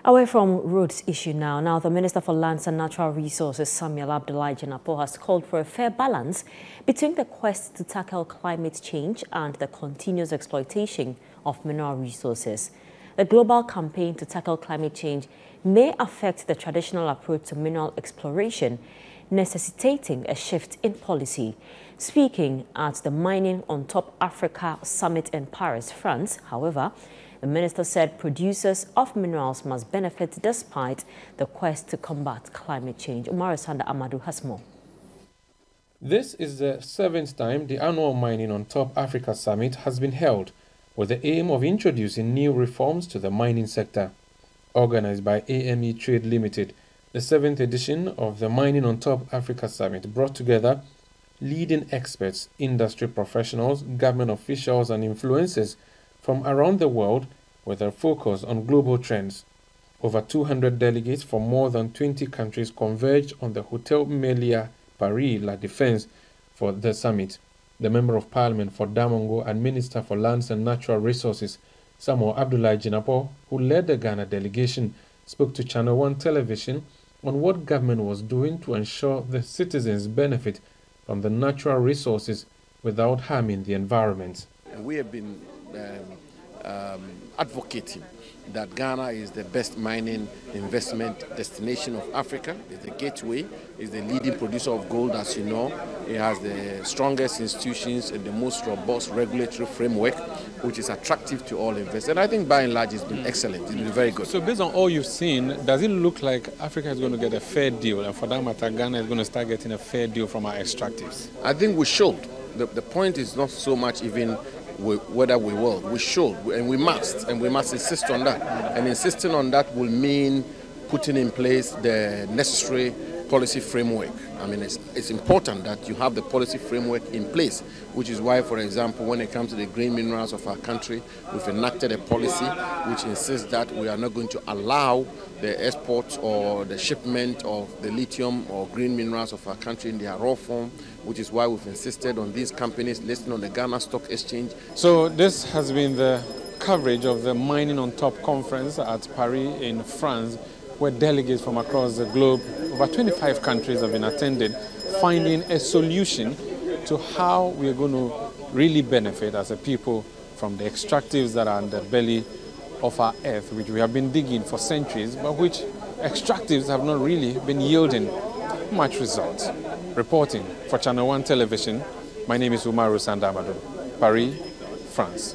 Away from roads issue now. The Minister for Lands and Natural Resources, Samuel Abdullahi Janapo, has called for a fair balance between the quest to tackle climate change and the continuous exploitation of mineral resources. The global campaign to tackle climate change may affect the traditional approach to mineral exploration, necessitating a shift in policy. Speaking at the Mining on Top Africa Summit in Paris, France, however, the minister said producers of minerals must benefit despite the quest to combat climate change. Umar Sanda Amadou has more. This is the 7th time the annual Mining on Top Africa Summit has been held, with the aim of introducing new reforms to the mining sector. Organized by AME Trade Limited, the 7th edition of the Mining on Top Africa Summit brought together leading experts, industry professionals, government officials and influencers from around the world with a focus on global trends. Over 200 delegates from more than 20 countries converged on the Hotel Melia Paris La Défense for the summit. The Member of Parliament for Damongo and Minister for Lands and Natural Resources, Samuel Abdullahi Janapo, who led the Ghana delegation, spoke to ChannelOne television on what government was doing to ensure the citizens benefit from the natural resources without harming the environment. We have been advocating that Ghana is the best mining investment destination of Africa. It's the gateway, it's the leading producer of gold, as you know. It has the strongest institutions and the most robust regulatory framework, which is attractive to all investors. And I think by and large it's been excellent, it's been very good. So based on all you've seen, does it look like Africa is going to get a fair deal? And for that matter, Ghana is going to start getting a fair deal from our extractives? I think we should. The point is not so much even whether we will. We should, and we must insist on that. And insisting on that will mean putting in place the necessary policy framework. I mean, it's important that you have the policy framework in place, which is why, for example, when it comes to the green minerals of our country, we've enacted a policy which insists that we are not going to allow the export or the shipment of the lithium or green minerals of our country in their raw form, which is why we've insisted on these companies listed on the Ghana Stock Exchange. So this has been the coverage of the Mining on Top conference at Paris in France, where delegates from across the globe, over 25 countries have been attended, finding a solution to how we are going to really benefit as a people from the extractives that are in the belly of our earth, which we have been digging for centuries, but which extractives have not really been yielding much results. Reporting for ChannelOne Television, my name is Umar Sanda Amadou, Paris, France.